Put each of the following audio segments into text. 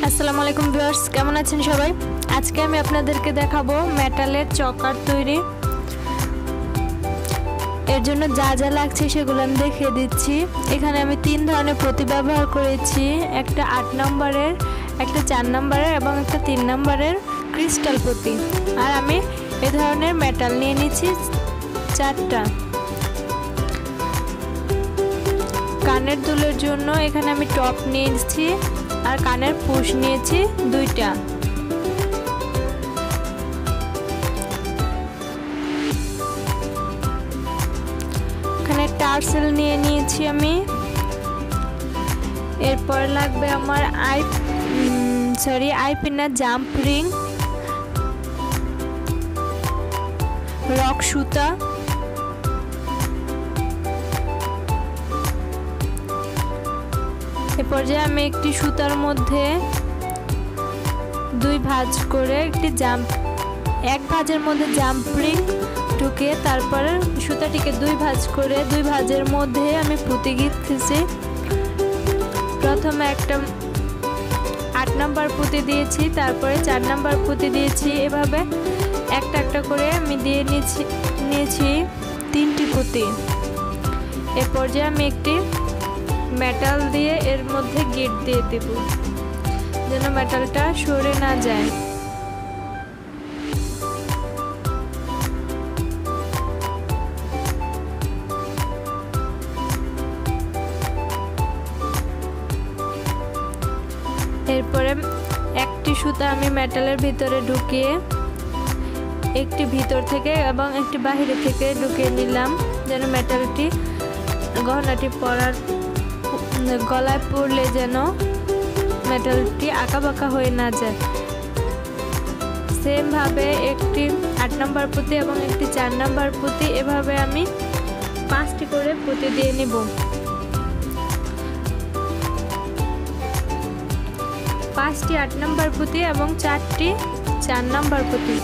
আসসালামু আলাইকুম ভিউয়ার্স, কেমন আছেন সবাই? আজকে আমি আপনাদেরকে দেখাবো মেটালের চকার তৈরি। এর জন্য যা যা লাগছে সেগুলো আমি দেখিয়ে দিচ্ছি। এখানে আমি 3 ধরনের পুঁতি ব্যবহার করেছি, একটা 8 নম্বরের, একটা 4 নম্বরের এবং একটা 3 নম্বরের ক্রিস্টাল পুঁতি। আর আমি এই ধরনের মেটাল নিয়ে নিয়েছি 4টা। কানের দুলের জন্য এখানে আমি টপ নিয়েছি আর কানের পুশ নিয়েছি 2টা। এখানে টার্সেল নিয়ে নিয়েছি আমি। এরপর লাগবে আমার আই পিনার জাম্প রিং, রক সুতা, এ পর্যায়ে আমি একটি সুতার মধ্যে 2 ভাঁজ করে এক ভাঁজের মধ্যে জাম্প রিং ঢুকিয়ে তারপরে সুতাটিকে 2 ভাঁজ করে 2 ভাঁজের মধ্যে আমি পুঁতি গেঁথেছি। প্রথমে একটা 8 নাম্বার পুঁতি দিয়েছি, তারপরে 4 নাম্বার পুঁতি দিয়েছি। এভাবে একটা একটা করে আমি দিয়ে নিয়েছি 3টি পুঁতি। এ পর্যায়ে আমি একটি মেটাল দিয়ে এর মধ্যে গিট দিয়ে দেব যেন মেটালটা সরে না যায়। এরপরে একটি সুতা আমি মেটালের ভিতরে ঢুকিয়ে একটি ভিতর থেকে এবং একটি বাহিরে থেকে ঢুকিয়ে নিলাম যেন মেটালটি গহনাটি গলায় পড়লে যেন মেটালটি আঁকাবাঁকা হয়ে না যায়। সেম ভাবে একটি 8 নাম্বার পুঁতি এবং একটি 4 নাম্বার পুঁতি, এভাবে আমি 5টি করে পুঁতি দিয়ে নিব। 5টি 8 নাম্বার পুঁতি এবং 4টি 4 নাম্বার পুঁতি।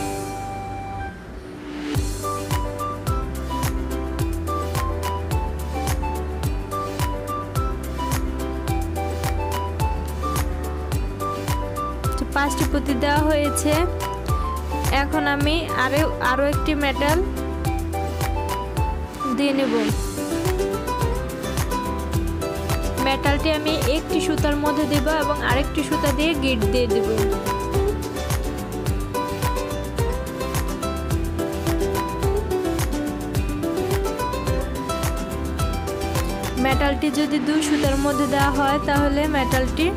তো 5টি পুঁতি দেওয়া হয়েছে। এখন আমি আরো একটি মেটাল দিয়ে নেব। মেটালটি আমি একটি সুতার মধ্যে দেব এবং আরেকটি সুতা দিয়ে গিট দিয়ে দেব। মেটালটি যদি 2 সুতার মধ্যে দেওয়া হয় তাহলে মেটালটি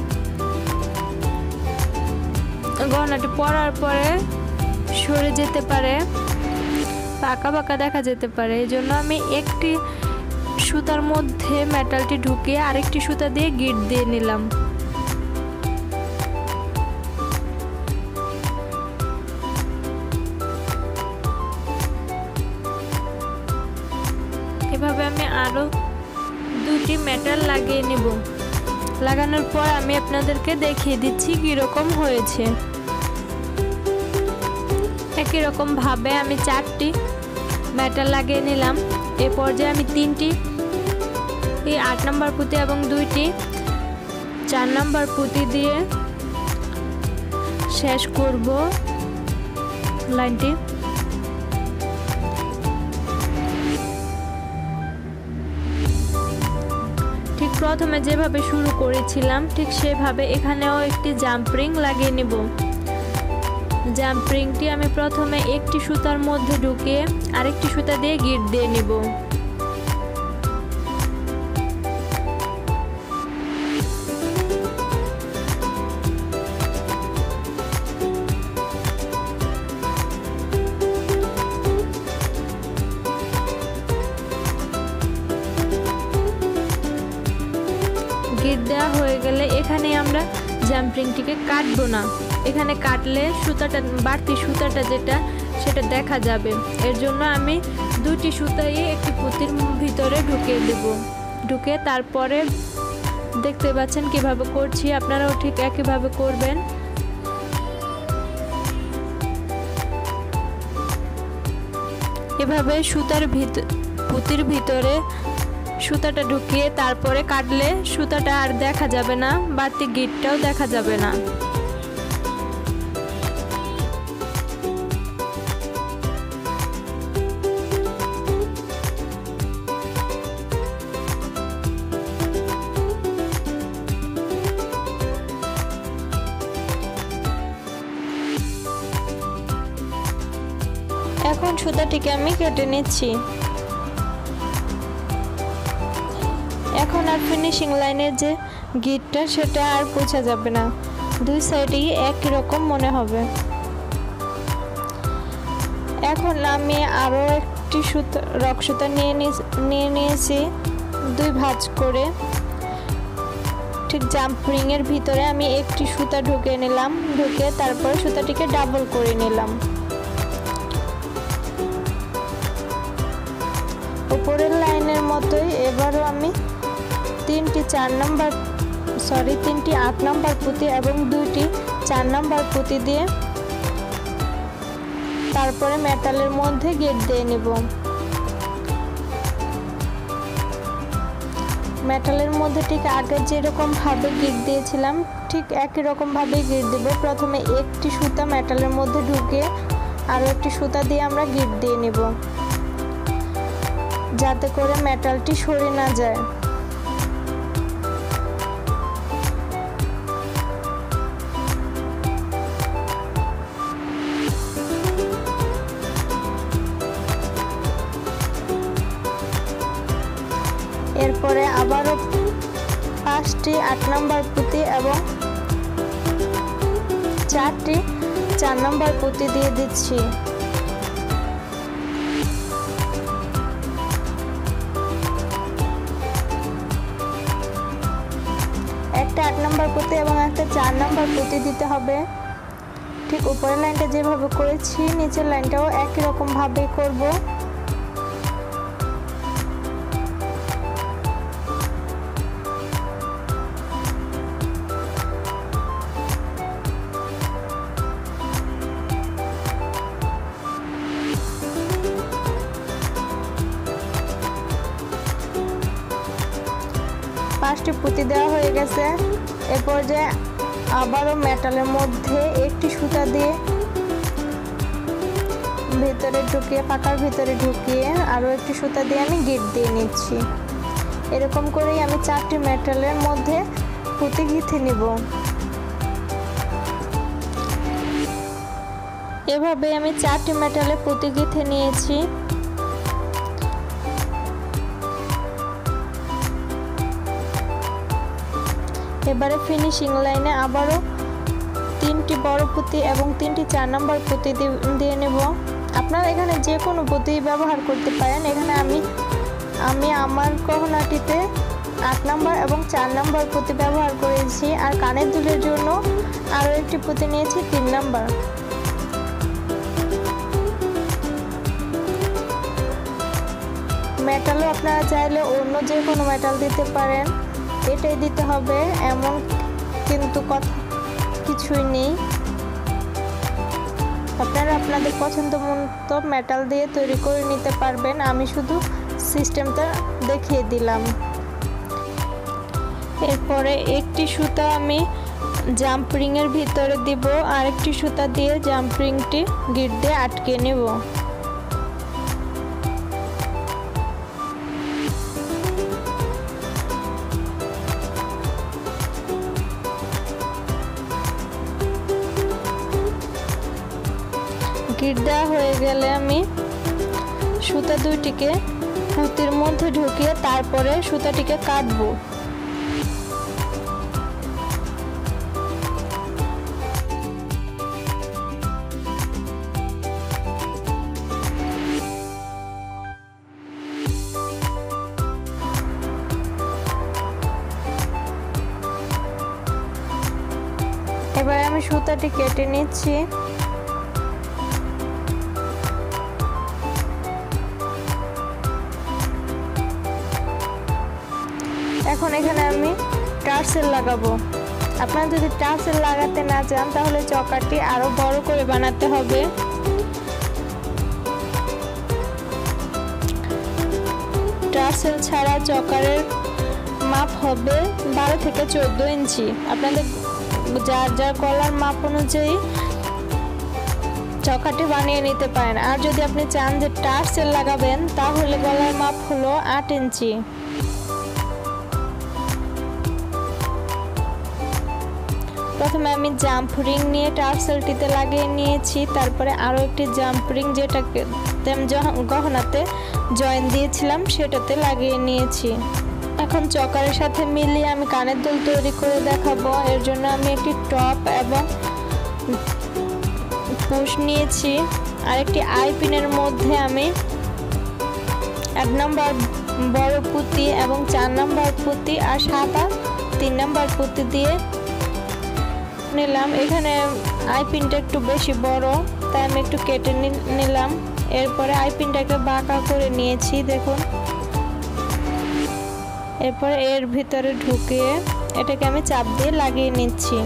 গহনাটি পরার পরে সরে যেতে পারে, পাকা পাকা দেখা যেতে পারে। এই জন্য আমি একটি সুতার মধ্যে মেটালটি ঢুকিয়ে আরেকটি সুতা দিয়ে গিট দিয়ে নিলাম। এভাবে আমি আরো 2টি মেটাল লাগিয়ে নেব। লাগানোর পর আমি আপনাদেরকে দেখিয়ে দিচ্ছি কিরকম হয়েছে। একই রকম ভাবে আমি 4টি মেটাল লাগিয়ে নিলাম। এ পর্যায়ে আমি 3টি 8 নাম্বার পুঁতি এবং 2টি 4 নাম্বার পুঁতি দিয়ে শেষ করব লাইনটি। ঠিক প্রথমে যেভাবে শুরু করেছিলাম ঠিক সেভাবে এখানেও একটি জাম্প রিং লাগিয়ে নেব। জাম্প রিংটি আমি প্রথমে একটি সুতার মধ্যে ঢুকিয়ে আরেকটি সুতা দিয়ে গিট দিয়ে নেব। গিট দেওয়া হয়ে গেলে এখানে আমরা জাম্প রিংটিকে কাটবো না। এখানে কাটলে সুতাটা বাড়তি সুতাটা সেটা দেখা যাবে। এর জন্য আমি 2টি সুতাই একটি পুঁতির ভিতরে ঢুকিয়ে দেব। ঢুকিয়ে তারপরে দেখতে পাচ্ছেন কিভাবে করছি, আপনারাও ঠিক একইভাবে করবেন। এভাবে পুঁতির ভিতরে সুতাটা ঢুকিয়ে তারপরে কাটলে সুতাটা আর দেখা যাবে না, বাড়তি গিটটাও দেখা যাবে না। এখন সুতাটিকে আমি কেটে নিচ্ছি। এখন আর ফিনিশিং লাইনের যে গিটটা সেটা আর বোঝা যাবে না, দুই সাইডেই একই রকম মনে হবে। এখন আমি আরও একটি রক সুতা নিয়ে নিয়েছি দুই ভাঁজ করে। ঠিক জাম্প রিংয়ের ভিতরে আমি একটি সুতা ঢুকিয়ে নিলাম, ঢুকিয়ে তারপরে সুতাটিকে ডাবল করে নিলাম। উপরের লাইনের মতোই এবারও আমি তিনটি 8 নাম্বার পুঁতি এবং দুইটি 4 নাম্বার পুঁতি দিয়ে তারপরে মেটালের মধ্যে গিট দিয়ে নিব। মেটালের মধ্যে ঠিক আগে যেরকম ভাবে গিট দিয়েছিলাম ঠিক একই রকম ভাবে গিট দেব। প্রথমে একটি সুতা মেটালের মধ্যে ঢুকিয়ে আরও একটি সুতা দিয়ে আমরা গিট দিয়ে নিব, যাতে করে মেটালটি সরে না যায়। এরপরে আবারও 5টি 8 নাম্বার পুঁতি এবং 4টি 4 নাম্বার পুঁতি দিয়ে দিচ্ছি। একটা 8 নাম্বার পুঁতি এবং একটা 4 নাম্বার পুঁতি দিতে হবে। ঠিক উপরের লাইনটা যেভাবে করেছি নিচের লাইনটাও একই রকম ভাবে করব। পাঁচটি পুঁতি দেওয়া হয়ে গেছে। এরপর যে আবারও মেটালের মধ্যে একটি সুতা দিয়ে ভিতরে ঢুকিয়ে পাকার ভিতরে ঢুকিয়ে আরও একটি সুতা দিয়ে আমি গিট দিয়ে নিচ্ছি। এরকম করেই আমি 4টি মেটালের মধ্যে পুঁতি গেঁথে নিব। এভাবে আমি 4টি মেটালে পুঁতি গেঁথে নিয়েছি। এবারে ফিনিশিং লাইনে আবারও 3টি বড় পুঁতি এবং 3টি 4 নাম্বার পুঁতি দিয়ে নেব। আপনারা এখানে যে কোনো পুঁতি ব্যবহার করতে পারেন। এখানে আমি আমার গহনাটিতে 8 নাম্বার এবং 4 নাম্বার পুঁতি ব্যবহার করেছি, আর কানের দুলের জন্য আরও একটি পুঁতি নিয়েছি 3 নাম্বার। মেটালও আপনারা চাইলে অন্য যে কোনো মেটাল দিতে পারেন, এটাই দিতে হবে এমন কিন্তু কথা কিছুই নেই। আপনারা আপনাদের পছন্দ মতো মেটাল দিয়ে তৈরি করে নিতে পারবেন। আমি শুধু সিস্টেমটা দেখিয়ে দিলাম। এরপরে একটি সুতা আমি জাম্প রিংয়ের ভিতরে দিব, আর একটি সুতা দিয়ে জাম্প রিংটি গিট দিয়ে আটকে নেব। গিট দেওয়া হয়ে গেলে আমি সুতা দুইটিকে পুঁতির মধ্যে ঢুকিয়ে তারপরে সুতাটিকে কাটবো। এবার আমি সুতাটি কেটে নিচ্ছি। এখন এখানে আমি টার্সেল লাগাবো। আপনারা যদি টার্সেল লাগাতে না চান তাহলে চকাটি আরো বড় করে বানাতে হবে। টার্সেল ছাড়া চকারের মাপ হবে 12 থেকে 14 ইঞ্চি। আপনাদের যার যার গলার মাপ অনুযায়ী চকাটি বানিয়ে নিতে পারেন। আর যদি আপনি চান যে টার্সেল লাগাবেন তাহলে গলার মাপ হলো 8 ইঞ্চি। প্রথমে আমি জাম্প রিং নিয়ে টার্সেলটিতে লাগিয়ে নিয়েছি, তারপরে আরও একটি জাম্প রিং যেটাকে গহনাতে জয়েন দিয়েছিলাম সেটাতে লাগিয়ে নিয়েছি। এখন চকারের সাথে মিলিয়ে আমি কানের দুল তৈরি করে দেখাবো। এর জন্য আমি একটি টপ এবং পুশ নিয়েছি, আর একটি আই পিনের মধ্যে আমি 1 নম্বর বড় পুঁতি এবং 4 নম্বর পুঁতি আর সাদা 3 নম্বর পুঁতি দিয়ে নিলাম। এখানে আই পিনটা একটু বেশি বড়, তাই আমি একটু কেটে নিলাম। এরপরে আই পিনটাকে বাঁকা করে নিয়েছি দেখুন। এরপরে এর ভিতরে ঢুকিয়ে এটাকে আমি চাপ দিয়ে লাগিয়ে নিচ্ছি।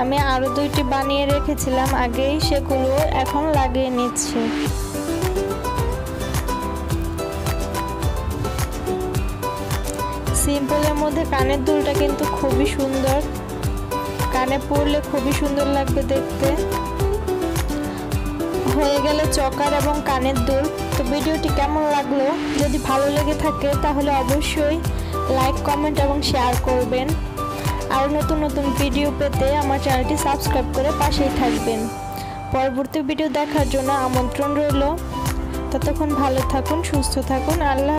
আমি আরো 2টি বানিয়ে রেখেছিলাম আগেই, সেগুলো এখন লাগিয়ে নিচ্ছি। সিম্পলের মধ্যে কানের দুলটা কিন্তু খুবই সুন্দর, কানে পরলে খুবই সুন্দর লাগবে দেখতে। হয়ে গেলে চকার এবং কানের দুল। তো ভিডিওটি কেমন লাগলো? যদি ভালো লেগে থাকে তাহলে অবশ্যই লাইক, কমেন্ট এবং শেয়ার করবেন। আর নতুন নতুন ভিডিও পেতে আমার চ্যানেলটি সাবস্ক্রাইব করে পাশেই থাকবেন। পরবর্তী ভিডিও দেখার জন্য আমন্ত্রণ রইল। ততক্ষণ ভালো থাকুন, সুস্থ থাকুন। আল্লাহ।